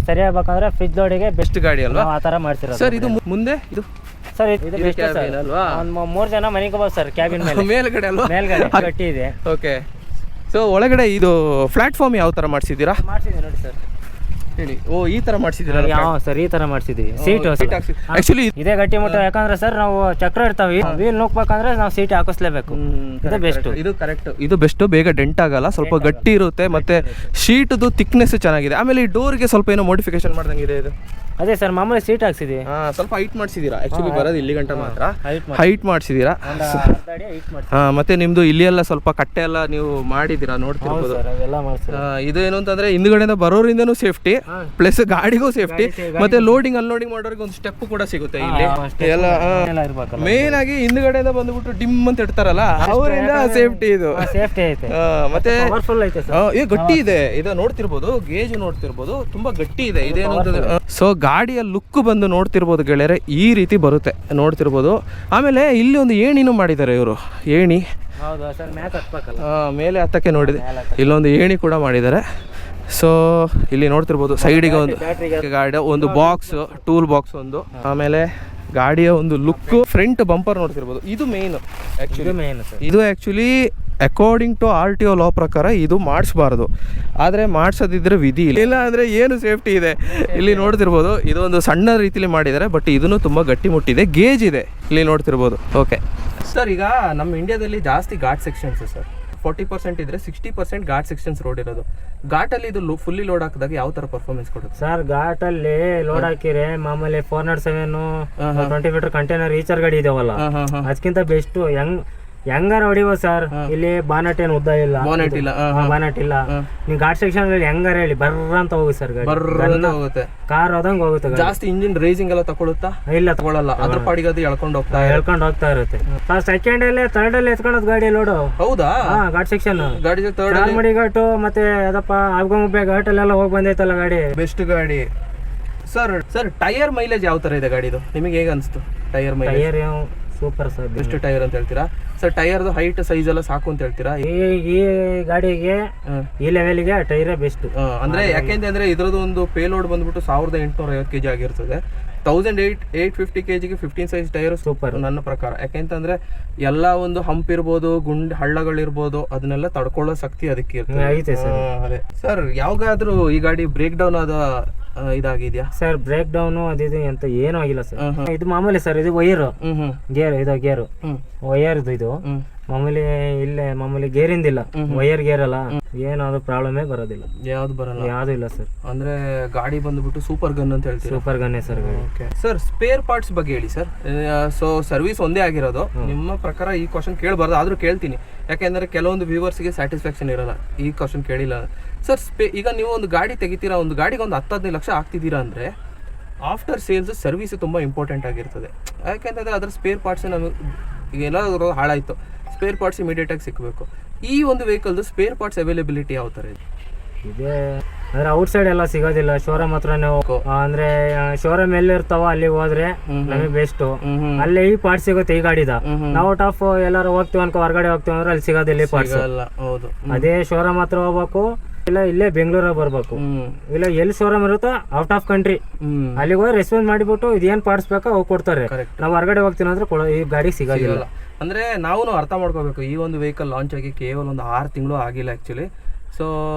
ಸರಿ ಆಗ್ಬೇಕಂದ್ರೆ ಫ್ರಿಜ್ ಲೋಡಿಗೆ ಬೆಸ್ಟ್ ಗಾಡಿ ಅಲ್ವಾ, ಆ ತರ ಮಾಡ್ತಿರೋದು ಸರ್. ಇದು ಮುಂದೆ ಇದು ಸರ್, ಇದು ಬೆಸ್ಟ್ ಅಲ್ವಾ? ಒಂದು 3 ಜನ ಮನಿಕೋಬಹುದು ಸರ್ ಕ್ಯಾಬಿನ್ ಮೇಲೆ, ಮೇಲ್ಗಡೆ ಅಲ್ವಾ? ಮೇಲ್ಗಡೆ ಗಟ್ಟಿ ಇದೆ. ಓಕೆ, ಸೊ ಒಳಗಡೆ ಇದು ಪ್ಲಾಟ್ಫಾರ್ಮ್ ಯಾವ ತರ ಮಾಡಿಸಿದ್ದೀರಾ? ಮಾಡಿಸಿದ್ದೀವಿ ನೋಡಿ ಸರ್, ಹೇಳಿ. ಓ, ಈ ತರ ಮಾಡಿಸಿದ್ದೀರಾ? ಯಾವ ಸರ್, ಈ ತರ ಮಾಡಿಸಿದ್ದೀವಿ. ಸೀಟ್ ಆಕ್ಚುಲಿ ಇದೇ ಗಟ್ಟಿ ಮುಟ್ಟ, ಯಾಕಂದ್ರೆ ಸರ್ ನಾವು ಚಕ್ರ ಇರ್ತಾವೆ, ವೀಲ್ ನುಗ್ಬೇಕಂದ್ರೆ ನಾವು ಸೀಟ್ ಹಾಕಿಸ್ಲೇಬೇಕು. ಇದು ಬೆಸ್ಟ್, ಇದು ಕರೆಕ್ಟ್, ಇದು ಬೆಸ್ಟ್. ಬೇಗ ಡೆಂಟ್ ಆಗಲ್ಲ, ಸ್ವಲ್ಪ ಗಟ್ಟಿ ಇರುತ್ತೆ, ಮತ್ತೆ ಶೀಟ್ದು ಥಿಕ್ನೆಸ್ ಚೆನ್ನಾಗಿದೆ. ಆಮೇಲೆ ಈ ಡೋರ್ಗೆ ಸ್ವಲ್ಪ ಏನೋ ಮೋಡಿಫಿಕೇಶನ್ ಮಾಡ್ದಂಗಿದೆ ಇದು. ಅದೇ ಸರ್, ಮಾಮೂಲಿ ಸೀಟ್ ಹಾಕ್ಸಿದೀವಿ, ಸ್ವಲ್ಪ ಹೈಟ್ ಮಾಡಿಸಿದೀರಾ. ಆಕ್ಚುಲಿ ಬರೋದು ಇಲ್ಲಿ ಗಂಟ ಮಾತ್ರ, ಹೈಟ್ ಮಾಡಿಸಿದೀರಾ. ಮತ್ತೆ ನಿಮ್ದು ಇಲ್ಲಿ ಎಲ್ಲ ಸ್ವಲ್ಪ ಕಟ್ಟೆ ಎಲ್ಲ ನೀವು ಮಾಡಿದೀರಾ, ನೋಡ್ತಿರ್ಬೋದು. ಇದು ಏನು ಅಂತಂದ್ರೆ, ಹಿಂದ್ಗಡೆಯಿಂದ ಬರೋರಿಂದನೂ ಸೇಫ್ಟಿ, ಪ್ಲಸ್ ಗಾಡಿಗೂ ಸೇಫ್ಟಿ, ಮತ್ತೆ ಲೋಡಿಂಗ್ ಅನ್ಲೋಡಿಂಗ್ ಮಾಡೋರಿಗೆ ಒಂದು ಸ್ಟೆಪ್ ಕೂಡ ಸಿಗುತ್ತೆ ಇಲ್ಲಿ ಎಲ್ಲ. ಮೇನ್ ಆಗಿ ಹಿಂದ್ಗಡೆಯಿಂದ ಬಂದ್ಬಿಟ್ಟು ಡಿಮ್ ಅಂತ ಇಡ್ತಾರಲ್ಲ, ಅವರಿಂದ ಸೇಫ್ಟಿ ಇದು. ಮತ್ತೆ ಗಟ್ಟಿ ಇದೆ, ಇದು ನೋಡ್ತಿರ್ಬೋದು, ಗೇಜ್ ನೋಡ್ತಿರ್ಬೋದು, ತುಂಬಾ ಗಟ್ಟಿ ಇದೆ. ಇದೇನು ಅಂತಂದ್ರೆ, ಸೊ ಗಾಡಿಯ ಲುಕ್ ಬಂದು ನೋಡ್ತಿರ್ಬೋದು ಗೆಳೆಯರೆ, ಈ ರೀತಿ ಬರುತ್ತೆ, ನೋಡ್ತಿರ್ಬೋದು. ಆಮೇಲೆ ಇಲ್ಲಿ ಒಂದು ಏಣಿನೂ ಮಾಡಿದ್ದಾರೆ ಇವರು, ಏಣಿ ಮೇಲೆ ಹತ್ತಕ್ಕೆ ನೋಡಿದೆ, ಇಲ್ಲೊಂದು ಏಣಿ ಕೂಡ ಮಾಡಿದ್ದಾರೆ. ಸೊ ಇಲ್ಲಿ ನೋಡ್ತಿರ್ಬೋದು, ಸೈಡಿಗೆ ಒಂದು ಗಾಡಿ, ಒಂದು ಬಾಕ್ಸ್, ಟೂಲ್ ಬಾಕ್ಸ್ ಒಂದು, ಆಮೇಲೆ ಗಾಡಿಯ ಒಂದು ಲುಕ್, ಫ್ರಂಟ್ ಬಂಪರ್ ನೋಡ್ತಿರ್ಬೋದು. ಇದು ಮೇನ್, ಇದು ಆಕ್ಚುಲಿ ಅಕಾರ್ಡಿಂಗ್ ಟು RTO ಲಾ ಪ್ರಕಾರ ಇದು ಮಾಡಿಸ್ಬಾರ್ದು, ಆದರೆ ಮಾಡಿಸೋದಿದ್ರೆ ವಿಧಿ ಇಲ್ಲ ಅಂದರೆ ಏನು ಸೇಫ್ಟಿ ಇದೆ. ಇಲ್ಲಿ ನೋಡ್ತಿರ್ಬೋದು ಇದೊಂದು ಸಣ್ಣ ರೀತಿಲಿ ಮಾಡಿದ್ದಾರೆ, ಬಟ್ ಇದನ್ನು ತುಂಬ ಗಟ್ಟಿಮುಟ್ಟಿದೆ, ಗೇಜ್ ಇದೆ ಇಲ್ಲಿ ನೋಡ್ತಿರ್ಬೋದು. ಓಕೆ ಸರ್, ಈಗ ನಮ್ಮ ಇಂಡಿಯಾದಲ್ಲಿ ಜಾಸ್ತಿ ಘಾಟ್ ಸೆಕ್ಷನ್ಸ್ ಸರ್, 40% ಇದ್ರೆ 60% ಘಾಟ್ ಸೆಕ್ಷನ್ಸ್ ರೋಡ್ ಇರೋದು. ಘಾಟಲ್ಲಿ ಇದು ಫುಲ್ಲಿ ಲೋಡ್ ಹಾಕಿದಾಗ ಯಾವ ತರ ಪರ್ಫಾರ್ಮೆನ್ಸ್ ಕೊಡುತ್ತೆ ಸರ್? ಘಾಟಲ್ಲಿ ಲೋಡ್ ಹಾಕಿದ್ರೆ ಮಾಮೂಲಿ 407 20 ಮೀಟರ್ ಕಂಟೈನರ್ ಈಚರ್ ಗಾಡಿ ಇದಾವಲ್ಲ, ಅದಕ್ಕಿಂತ ಬೆಸ್ಟ್ ಹೆಂಗಾರ ಹೊಡಿಬೋದು ಸರ್. ಇಲ್ಲಿ ಬಾನಟ್ ಏನು ಉದ್ದ ಇಲ್ಲ, ಬಾನಟ್ ಇಲ್ಲ. ನೀವು ಘಾಟ್ ಸೆಕ್ಷನ್ ಅಲ್ಲಿ ಹೆಂಗಾರ ಹೇಳಿ ಬರ್ರ ಅಂತ ಹೋಗಿ ಸರ್, ಗಾಡಿ ಹೋಗುತ್ತೆ, ಕಾರ್ ಹೋದಂಗ್ ಹೋಗುತ್ತೆ. ಜಾಸ್ತಿ ಇಂಜಿನ್ ರೈಸಿಂಗ್ ಎಲ್ಲ ತಗೊಳುತ್ತಾ? ಇಲ್ಲ ತಗೊಳಲ್ಲ, ಅದ್ರ ಪಾಡಿಗೆ ಅದು ಹೇಳ್ಕೊಂಡು ಹೋಗ್ತಾ ಇರುತ್ತೆ. ಸೆಕೆಂಡ್ ಅಲ್ಲಿ ಥರ್ಡ್ ಅಲ್ಲಿ ಎತ್ಕೊಳ್ಳೋದು ಗಾಡಿ ಲೋಡು. ಹೌದಾ? ಘಾಟ್ ಸೆಕ್ಷನ್ ಗಾಡಿ ಚಾರ್ಮಡಿ ಘಾಟು ಮತ್ತೆ ಅದಪ್ಪ ಆಬ್ಗೊಂಬೆ ಘಾಟ್ ಅಲ್ಲೆಲ್ಲ ಹೋಗಿ ಬಂದೈತಲ್ಲ ಗಾಡಿ, ಬೆಸ್ಟ್ ಗಾಡಿ ಸರ್. ಟೈರ್ ಮೈಲೇಜ್ ಯಾವ ತರ ಇದೆ ಗಾಡಿದು? ನಿಮಗೆ ಹೇಗೆ ಅನಿಸ್ತು tyre mileage? Tyre super sir, best tyre ಅಂತ ಹೇಳ್ತೀರಾ ಸರ್? ಟೈರ್ದು ಹೈಟ್ ಸೈಜ್ ಎಲ್ಲ ಸಾಕು ಅಂತ ಹೇಳ್ತೀರಾ? ಈ ಗಾಡಿಗೆ ಈ ಲೆವೆಲ್ಗೆ ಟೈರ್ ಬೆಸ್ಟ್. ಅಂದ್ರೆ ಯಾಕೆಂದ್ರೆ ಇದ್ರದ್ದು ಒಂದು ಪೇಲೋಡ್ ಬಂದ್ಬಿಟ್ಟು 1850 kg ಆಗಿರ್ತದೆ. 1850 kgಗೆ 15 ಸೈಜ್ ಟೈರ್ ಸೂಪರ್ ನನ್ನ ಪ್ರಕಾರ. ಯಾಕೆಂತಂದ್ರೆ ಎಲ್ಲ ಒಂದು ಹಂಪ್ ಇರ್ಬೋದು, ಹಳ್ಳಗಳಿರ್ಬೋದು, ಅದನ್ನೆಲ್ಲ ತಡ್ಕೊಳ್ಳೋ ಶಕ್ತಿ ಅದಕ್ಕೆ ಇರ್ತದೆ. ಸರ್, ಯಾವಾಗಾದ್ರೂ ಈ ಗಾಡಿ ಬ್ರೇಕ್ ಡೌನ್ ಆದ ಇದಾಗಿದ್ಯಾ ಸರ್? ಬ್ರೇಕ್ ಡೌನ್ ಅದಿದು ಅಂತ ಏನೂ ಆಗಿಲ್ಲ ಸರ್. ಇದು ಮಾಮೂಲಿ ಸರ್, ಇದು ವೈರ್ ಗೇರ್, ಇದು ಗೇರು ವೈರ್ ಇದು ಮಾಮೂಲಿ. ಇಲ್ಲೇ ಮಾಮೂಲಿ ಗೇರಿಂದಿಲ್ಲ, ವೈರ್ ಗೇರ್ ಅಲ್ಲ, ಏನಾದ್ರು ಪ್ರಾಬ್ಲಮೇ ಬರೋದಿಲ್ಲ, ಯಾವ್ದು ಬರಲ್ಲ, ಯಾವ್ದು ಇಲ್ಲ ಸರ್. ಅಂದ್ರೆ ಗಾಡಿ ಬಂದ್ಬಿಟ್ಟು ಸೂಪರ್ ಗನ್ ಅಂತ ಹೇಳ್ತೀವಿ. ಸೂಪರ್ ಗನ್ನೇ ಸರ್. ಸರ್, ಸ್ಪೇರ್ ಪಾರ್ಟ್ಸ್ ಬಗ್ಗೆ ಹೇಳಿ ಸರ್. ಸೊ ಸರ್ವಿಸ್ ಒಂದೇ ಆಗಿರೋದು, ನಿಮ್ಮ ಪ್ರಕಾರ ಈ ಕ್ವಶನ್ ಕೇಳಬಾರ್ದು, ಆದ್ರೂ ಕೇಳ್ತೀನಿ. ಯಾಕೆಂದ್ರೆ ಕೆಲವೊಂದು ವ್ಯೂವರ್ಸ್ಗೆ ಸ್ಯಾಟಿಸ್ಫ್ಯಾಕ್ಷನ್ ಇರಲ್ಲ ಈ ಕ್ವಶನ್ ಕೇಳಿಲ್ಲ ಸರ್. ಈಗ ನೀವು ಒಂದು ಗಾಡಿ ತೆಗಿತೀರಾ, ಒಂದು ಗಾಡಿಗೆ ಒಂದು 10-15 ಲಕ್ಷ ಹಾಕ್ತಿದ್ದೀರಾ ಅಂದರೆ ಆಫ್ಟರ್ ಸೇಲ್ಸ್ ಸರ್ವಿಸ್ ತುಂಬ ಇಂಪಾರ್ಟೆಂಟ್ ಆಗಿರ್ತದೆ. ಯಾಕೆಂತಂದರೆ ಅದರ ಸ್ಪೇರ್ ಪಾರ್ಟ್ಸ್ ನಮಗೆ ಈಗ ಎಲ್ಲಾದರೂ ಹಾಳಾಯಿತು, ಸ್ಪೇರ್ ಪಾರ್ಟ್ಸ್ ಇಮಿಡಿಯೇಟಾಗಿ ಸಿಕ್ಕಬೇಕು. ಈ ಒಂದು ವೆಹಿಕಲ್ದು ಸ್ಪೇರ್ ಪಾರ್ಟ್ಸ್ ಅವೈಲೇಬಿಲಿಟಿ ಯಾವ ಥರ ಇದೆ? ಇದೆ ಅಂದ್ರೆ ಔಟ್ ಸೈಡ್ ಎಲ್ಲ ಸಿಗೋದಿಲ್ಲ, ಶೋರೂಮ್ ಹತ್ರ ನೀವು ಅಂದ್ರೆ ಶೋರೂಮ್ ಎಲ್ಲಿ ಇರ್ತಾವ ಅಲ್ಲಿ ಹೋದ್ರೆ ನಮಗೆ ಬೆಸ್ಟ್. ಅಲ್ಲಿ ಈ ಪಾರ್ಟ್ಸ್ ಸಿಗುತ್ತೆ ಈ ಗಾಡಿದ. ನಾವು ಔಟ್ ಆಫ್ ಎಲ್ಲಾರು ಹೋಗ್ತೀವಿ ಅನ್ಕೋ, ಹೊರಗಡೆ ಹೋಗ್ತೀವಿ ಅಂದ್ರೆ ಅಲ್ಲಿ ಸಿಗೋದಿಲ್ಲ ಈ ಪಾರ್ಟ್ಸ್. ಅದೇ ಶೋರೂಮ್ ಹತ್ರ ಹೋಗ್ಬೇಕು, ಇಲ್ಲ ಇಲ್ಲೇ ಬೆಂಗಳೂರಾಗ ಬರ್ಬೇಕು, ಇಲ್ಲ ಎಲ್ಲಿ ಶೋರೂಮ್ ಇರುತ್ತೋ ಔಟ್ ಆಫ್ ಕಂಟ್ರಿ ಅಲ್ಲಿಗೆ ಹೋಗಿ ರೆಸ್ಪಾನ್ಸ್ ಮಾಡಿಬಿಟ್ಟು ಇದೇನ್ ಪಾರ್ಟ್ಸ್ ಬೇಕೋ ಅವು ಕೊಡ್ತಾರೆ. ನಾವು ಹೊರಗಡೆ ಹೋಗ್ತೀವಿ ಅಂದ್ರೆ ಈ ಗಾಡಿ ಸಿಗೋದಿಲ್ಲ. ಅಂದ್ರೆ ನಾವು ಅರ್ಥ ಮಾಡ್ಕೋಬೇಕು, ಈ ಒಂದು ವೆಹಿಕಲ್ ಲಾಂಚ್ ಆಗಿ ಕೇವಲ ಒಂದು 6 ತಿಂಗಳು ಆಗಿಲ್ಲ ಆಕ್ಚುಲಿ. ಸೊ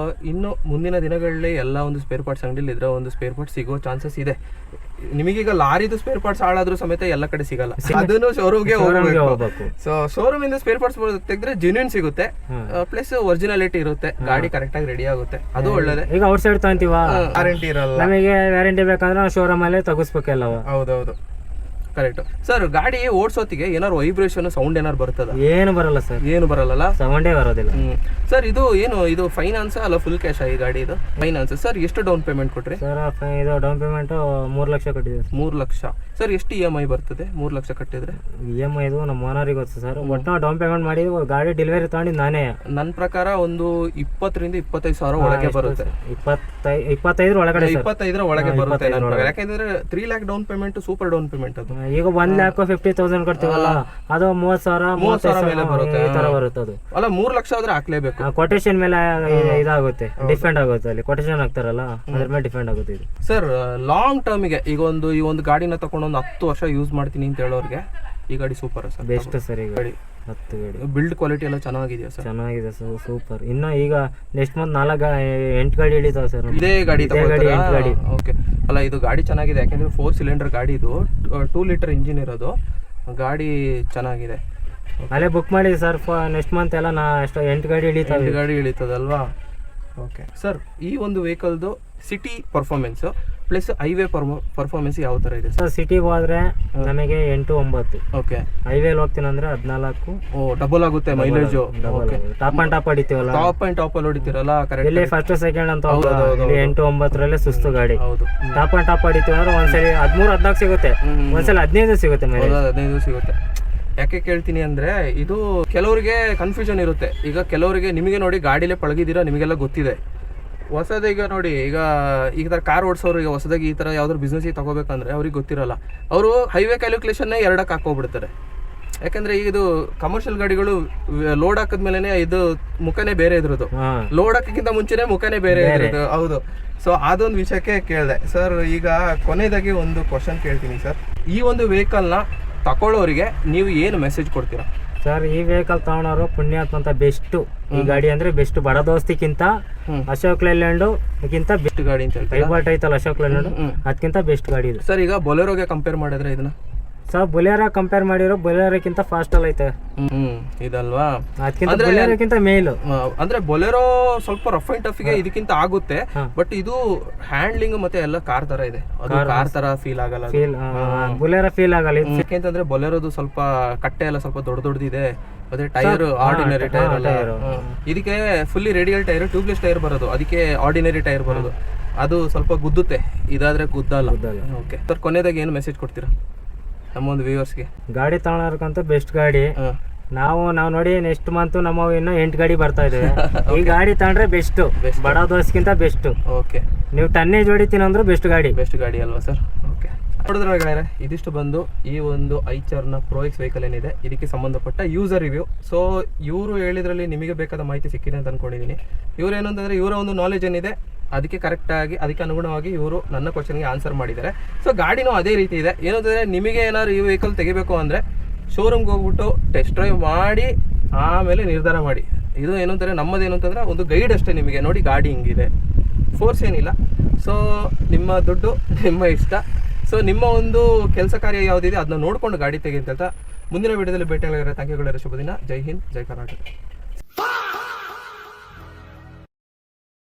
ಇನ್ನು ಮುಂದಿನ ದಿನಗಳಲ್ಲಿ ಎಲ್ಲ ಒಂದು ಸ್ಪೇರ್ ಪಾರ್ಟ್ಸ್ ಅಂಗಡಿಲಿ ಇದರ ಒಂದು ಸ್ಪೇರ್ ಪಾರ್ಟ್ಸ್ ಸಿಗೋ ಚಾನ್ಸಸ್ ಇದೆ. ನಿಮಗೀಗ ಲಾರಿದು ಸ್ಪೇರ್ ಪಾರ್ಟ್ಸ್ ಹಾಳಾದ್ರೂ ಸಮೇತ ಎಲ್ಲ ಕಡೆ ಸಿಗಲ್ಲ, ಅದನ್ನು ಶೋರೂಮ್ಗೆ ಹೋಗಬೇಕು. ಸೊ ಶೋರೂಮ್ ಇಂದ ಸ್ಪೇರ್ ಪಾರ್ಟ್ಸ್ ತೆಗೆದ್ರೆ ಜೆನ್ಯೂನ್ ಸಿಗುತ್ತೆ, ಪ್ಲಸ್ ಒರಿಜಿನಾಲಿಟಿ ಇರುತ್ತೆ, ಗಾಡಿ ಕರೆಕ್ಟ್ ಆಗಿ ರೆಡಿ ಆಗುತ್ತೆ, ಅದು ಒಳ್ಳೇದೇ. ಈಗ ಔಟ್ ಸೈಡ್ ತಗೊಂತೀವ, ವಾರಂಟಿ ಇರಲ್ಲ, ನಮಗೆ ವ್ಯಾರಂಟಿ ಬೇಕಂದ್ರೆ ನಾವು ಶೋರೂಮ್ ಅಲ್ಲೇ ತಗಸ್ಬೇಕಲ್ಲ. ಹೌದೌದು, ಕರೆಕ್ಟ್ ಸರ್. ಗಾಡಿ ಓಡಿಸೋತಿಗೆ ಏನಾರು ವೈಬ್ರೇಷನ್ ಸೌಂಡ್ ಏನಾರು ಬರ್ತದ? ಏನು ಬರಲ್ಲ ಸರ್, ಏನು ಬರಲ್ಲ, ಸೌಂಡೇ ಬರೋದಿಲ್ಲ ಸರ್. ಇದು ಏನು ಇದು ಫೈನಾನ್ಸ್ ಅಲ್ಲ ಫುಲ್ ಕ್ಯಾಶ್ ಈ ಗಾಡಿ? ಇದು ಫೈನಾನ್ಸ್ ಸರ್. ಎಷ್ಟು ಡೌನ್ ಪೇಮೆಂಟ್ ಕೊಟ್ರಿ ಸರ್? ಇದು ಡೌನ್ ಪೇಮೆಂಟ್ 3 ಲಕ್ಷ ಕಟ್ಟಿದೆ. 3 ಲಕ್ಷ ಸರ್. ಎಷ್ಟು EMI ಬರ್ತದೆ 3 ಲಕ್ಷ ಕಟ್ಟಿದ್ರೆ? EMI ಇದು ನಮ್ಮ ಓನರಿಗೆ ಗೊತ್ತು ಸರ್. ಒಟ್ಟು ನಾವು ಡೌನ್ ಪೇಮೆಂಟ್ ಮಾಡಿದ್ವಿ, ಗಾಡಿ ಡೆಲಿವರಿ ತಗೊಂಡಿದ್ದು ನಾನೇ. ನನ್ನ ಪ್ರಕಾರ ಒಂದು 20 ರಿಂದ 25 ಸಾವಿರ ಒಳಗೆ ಬರುತ್ತೆ. 25 ಒಳಗಡೆ, 25 ಒಳಗೆ ಬರುತ್ತೆ. ಯಾಕಂದ್ರೆ 3 lac down payment super down payment. ಅದು ಈಗ 1,50,000 ಕೊಡ್ತೀವಲ್ಲ, ಅದು 30,000 ಮೇಲೆ ಬರುತ್ತೆ, ಈ ತರ ಬರುತ್ತೆ. ಅದು ಅಲ್ಲ 3 ಲಕ್ಷ ಆದ್ರೆ ಹಾಕ್ಲೇಬೇಕು. ಕೊಟೇಶನ್ ಮೇಲೆ ಇದಾಗುತ್ತೆ, ಡಿಪೆಂಡ್ ಆಗುತ್ತೆ. ಅಲ್ಲಿ ಕೊಟೇಶನ್ ಹಾಕ್ತಾರಲ್ಲ ಅದ್ರ ಮೇಲೆ ಡಿಪೆಂಡ್ ಆಗುತ್ತೆ ಇದು ಸರ್. ಲಾಂಗ್ ಟರ್ಮಿಗೆ ಈಗ ಈ ಒಂದು ಗಾಡಿನ ತಗೊಂಡು ಒಂದು 10 ವರ್ಷ ಯೂಸ್ ಮಾಡ್ತೀನಿ ಅಂತ ಹೇಳೋರಿಗೆ ಈ ಗಾಡಿ ಸೂಪರ್ ಸರ್, ಬೆಸ್ಟ್ ಸರ್. ಈ ಗಾಡಿ 10 ಗಾಡಿ ಬಿಲ್ಡ್ ಕ್ವಾಲಿಟಿ ಎಲ್ಲ ಚೆನ್ನಾಗಿದೆಯಾ ಸರ್? ಚೆನ್ನಾಗಿದೆ ಸರ್, ಸೂಪರ್. ಇನ್ನು ಈಗ ನೆಕ್ಸ್ಟ್ ಮಂತ್ 8 ಗಾಡಿ ಹಿಡಿತಾವೆ ಸರ್. ಇದೇ ಗಾಡಿ 8 ಗಾಡಿ. ಓಕೆ, ಅಲ್ಲ ಇದು ಗಾಡಿ ಚೆನ್ನಾಗಿದೆ, ಯಾಕೆಂದ್ರೆ 4 ಸಿಲಿಂಡರ್ ಗಾಡಿ, ಇದು 2 ಲೀಟರ್ ಇಂಜಿನ್ ಇರೋದು ಗಾಡಿ ಚೆನ್ನಾಗಿದೆ. ಅಲ್ಲೇ ಬುಕ್ ಮಾಡಿದೆ ಸರ್, ನೆಕ್ಸ್ಟ್ ಮಂತ್ ಎಲ್ಲ ನಾ 8 ಗಾಡಿ ಹಿಡಿತಾವೆ. 8 ಗಾಡಿ ಹಿಡಿತದಲ್ವಾ? Okay sir. ಈ ಒಂದು ವೆಹಿಕಲ್ದು city performance plus highway performance ಯಾವ ತರ ಇದೆ ಸರ್? ಸಿಟಿಗೆ ಹೋದ್ರೆ ನಮಗೆ 8-9. ಓಕೆ. ಹೈವೇಲಿ ಹೋಗ್ತೀನಿ ಅಂದ್ರೆ 14. ಡಬಲ್ ಆಗುತ್ತೆ ಮೈಲೇಜ್. ಟಾಪ್ ಅಂಡ್ ಟಾಪ್ ಹೊಡಿತೀವಲ್ಲ, ಟಾಪ್ ಅಂಡ್ ಟಾಪ್ ಅಲ್ಲಿ ಹೊಡಿತೀರಲ್ಲ, ಕರೆಕ್ಟ್. ಇಲ್ಲಿ ಫಸ್ಟ್ ಸೆಕೆಂಡ್ ಅಂತ 8-9 ಸುಸ್ತು ಗಾಡಿ. ಟಾಪ್ ಅಂಡ್ ಟಾಪ್ ಹೊಡಿತೀವಿ ಅಂದ್ರೆ ಒಂದ್ಸಲಿ 13-14 ಸಿಗುತ್ತೆ, ಒಂದ್ಸಲಿ 15 ಸಿಗುತ್ತೆ, 15 ಸಿಗುತ್ತೆ. ಯಾಕೆ ಕೇಳ್ತೀನಿ ಅಂದ್ರೆ ಇದು ಕೆಲವರಿಗೆ ಕನ್ಫ್ಯೂಷನ್ ಇರುತ್ತೆ. ಈಗ ಕೆಲವರಿಗೆ ನಿಮಗೆ ನೋಡಿ ಗಾಡಿಲೇ ಪಳಗಿದ್ದೀರಾ, ನಿಮಗೆಲ್ಲ ಗೊತ್ತಿದೆ. ಹೊಸದೀಗ ನೋಡಿ, ಈಗ ಈ ಥರ ಕಾರ್ ಓಡಿಸೋರು ಈಗ ಹೊಸದಾಗಿ ಈ ಥರ ಯಾವ್ದಾದ್ರು ಬಿಸ್ನೆಸ್ಸಿಗೆ ತಗೋಬೇಕಂದ್ರೆ ಅವ್ರಿಗೆ ಗೊತ್ತಿರಲ್ಲ. ಅವರು ಹೈವೇ ಕ್ಯಾಲ್ಕುಲೇಷನ್ನೇ 2ಕ್ಕೆ ಹಾಕೋಗ್ಬಿಡ್ತಾರೆ. ಯಾಕಂದ್ರೆ ಈಗ ಇದು ಕಮರ್ಷಿಯಲ್ ಗಾಡಿಗಳು ಲೋಡ್ ಹಾಕಿದ್ಮೇಲೆ ಇದು ಮುಖನೇ ಬೇರೆ ಇದ್ರದ್ದು, ಲೋಡ್ ಹಾಕಕ್ಕಿಂತ ಮುಂಚೆನೆ ಮುಖನೇ ಬೇರೆ ಇದ್ರದ್ದು. ಹೌದು. ಸೊ ಅದೊಂದು ವಿಷಯಕ್ಕೆ ಕೇಳಿದೆ ಸರ್. ಈಗ ಕೊನೆಯದಾಗಿ ಒಂದು ಕ್ವಶನ್ ಕೇಳ್ತೀನಿ ಸರ್. ಈ ಒಂದು ವೆಹಿಕಲ್ನ ತಗೊಳ್ಳೋರಿಗೆ ನೀವು ಏನು ಮೆಸೇಜ್ ಕೊಡ್ತೀರಾ? ಸರ್ ಈ ವೆಹಿಕಲ್ ತಗೊಳೋರು ಪುಣ್ಯಾತ್ಮ ಅಂತ ಬೆಸ್ಟ್. ಈ ಗಾಡಿ ಅಂದ್ರೆ ಬೆಸ್ಟ್. ಬಡ ದೋಸ್ತಿಕ್ಕಿಂತ ಅಶೋಕ್ ಲೈಲ್ಯಾಂಡ್ ಗಿಂತ ಬೆಸ್ಟ್ ಗಾಡಿ ಅಂತ ಹೇಳ್ತಾರೆ. ಫೈಬರ್ಟ್ ಐತಲ್ಲ ಅಶೋಕ್ ಲೈಲ್ಯಾಂಡ್, ಅದಕ್ಕಿಂತ ಬೆಸ್ಟ್ ಗಾಡಿ ಇದು. ಸರ್ ಈಗ ಬೊಲೆರೋಗೆ ಕಂಪೇರ್ ಮಾಡಿದ್ರೆ ಇದನ್ನ ಸರ್ ಬೊಲೆರೋ ಕಂಪೇರ್ ಮಾಡಿರೋ ಬೊಲೆರೋಕ್ಕಿಂತ ಫಾಸ್ಟ್ ಅಲ್ಲ ಐತೆ ಇದಲ್ವಾ? ಅದಕ್ಕಿಂತ ಬೊಲೆರೋಕ್ಕಿಂತ ಮೇಲು. ಅಂದ್ರೆ ಬೊಲೆರೋ ಸ್ವಲ್ಪ ರಫ್ ಅಂಡ್ ಟಫ್ ಗೆ ಇದಕ್ಕಿಂತ ಆಗುತ್ತೆ, ಬಟ್ ಇದು ಹ್ಯಾಂಡ್ಲಿಂಗ್ ಮತ್ತೆ ಎಲ್ಲ ಕಾರ್ ತರ ಇದೆ. ಅದು ಕಾರ್ ತರ ಫೀಲ್ ಆಗಲ್ಲ. ಬೊಲೆರೋ ಫೀಲ್ ಆಗಲ್ಲ. ಯಾಕೆಂತಂದ್ರೆ ಬೊಲೆರೋದು ಸ್ವಲ್ಪ ಕಟ್ಟೆ ಎಲ್ಲ ಸ್ವಲ್ಪ ದೊಡ್ಡದಿದೆ, ಮತ್ತೆ ಟೈರ್ ಆರ್ಡಿನರಿ ಟೈರ್ ಅಲ್ಲ. ಇದಕ್ಕೆ fully radial tyre, tubeless tyre ಬರೋದು, ಅದಕ್ಕೆ ಆರ್ಡಿನರಿ ಟೈರ್ ಬರೋದು. ಅದು ಸ್ವಲ್ಪ ಗುದ್ದುತ್ತೆ, ಇದಾದ್ರೆ ಗುದ್ದಲ್ಲ. ಓಕೆ ಸರ್, ಕೊನೆಯದಾಗಿ ಏನು ಮೆಸೇಜ್ ಕೊಡ್ತೀರಾ ನಮ್ಮ ಒಂದು ವ್ಯೂವರ್ಸ್ಗೆ? ಗಾಡಿ ತಗೊಳೋರ್ಕಂತ ಬೆಸ್ಟ್ ಗಾಡಿ. ನಾವು ನೋಡಿ ನೆಕ್ಸ್ಟ್ ಮಂತ್ ನಮ್ಮ ಇನ್ನು 8 ಗಾಡಿ ಬರ್ತಾ ಇದ್ದೇವೆ. ಈ ಗಾಡಿ ತಗೊಂಡ್ರೆ ಬೆಸ್ಟ್, ಬಡ ದೋಸ್ಗಿಂತ ಬೆಸ್ಟ್. ಓಕೆ, ನೀವು ಟನ್ನೇಜ್ ಹೊಡಿತೀನಿ ಅಂದ್ರೂ ಬೆಸ್ಟ್ ಗಾಡಿ ಅಲ್ವಾ ಸರ್? ಓಕೆ, ನೋಡಿದ್ರೆ ಇದಿಷ್ಟು ಬಂದು ಈ ಒಂದು ಐಚರ್ನ ಪ್ರೋ ಎಕ್ಸ್ ವೆಹಿಕಲ್ ಏನಿದೆ ಇದಕ್ಕೆ ಸಂಬಂಧಪಟ್ಟ ಯೂಸರ್ ರಿವ್ಯೂ. ಸೊ ಇವರು ಹೇಳಿದ್ರಲ್ಲಿ ನಿಮಗೆ ಬೇಕಾದ ಮಾಹಿತಿ ಸಿಕ್ಕಿದೆ ಅಂತ ಅನ್ಕೊಂಡಿದ್ದೀನಿ. ಇವ್ರು ಏನು ಅಂತಂದ್ರೆ ಇವರ ಒಂದು ನಾಲೆಜ್ ಏನಿದೆ ಅದಕ್ಕೆ ಕರೆಕ್ಟಾಗಿ ಅದಕ್ಕೆ ಅನುಗುಣವಾಗಿ ಇವರು ನನ್ನ ಕ್ವಶನ್ಗೆ ಆನ್ಸರ್ ಮಾಡಿದ್ದಾರೆ. ಸೊ ಗಾಡಿನೂ ಅದೇ ರೀತಿ ಇದೆ. ಏನಂತಂದರೆ ನಿಮಗೆ ಏನಾದ್ರು ಈ ವೆಹಿಕಲ್ ತೆಗಿಬೇಕು ಅಂದರೆ ಶೋರೂಮ್ಗೆ ಹೋಗ್ಬಿಟ್ಟು ಟೆಸ್ಟ್ ಡ್ರೈವ್ ಮಾಡಿ ಆಮೇಲೆ ನಿರ್ಧಾರ ಮಾಡಿ. ಇದು ಏನು ಅಂತಾರೆ, ನಮ್ಮದೇನು ಅಂತಂದರೆ ಒಂದು ಗೈಡ್ ಅಷ್ಟೇ. ನಿಮಗೆ ನೋಡಿ ಗಾಡಿ ಹಿಂಗಿದೆ, ಫೋರ್ಸ್ ಏನಿಲ್ಲ. ಸೊ ನಿಮ್ಮ ದುಡ್ಡು ನಿಮ್ಮ ಇಷ್ಟ. ಸೊ ನಿಮ್ಮ ಒಂದು ಕೆಲಸ ಕಾರ್ಯ ಯಾವುದಿದೆ ಅದನ್ನ ನೋಡಿಕೊಂಡು ಗಾಡಿ ತೆಗಿ ಅಂತ ಮುಂದಿನ ವಿಡಿಯೋದಲ್ಲಿ ಭೇಟಿಯಾಗಿರೋ. ಥ್ಯಾಂಕ್ ಯು ಗೆಳೆಯರೇ, ಶುಭ ದಿನ. ಜೈ ಹಿಂದ್, ಜೈ ಕರ್ನಾಟಕ.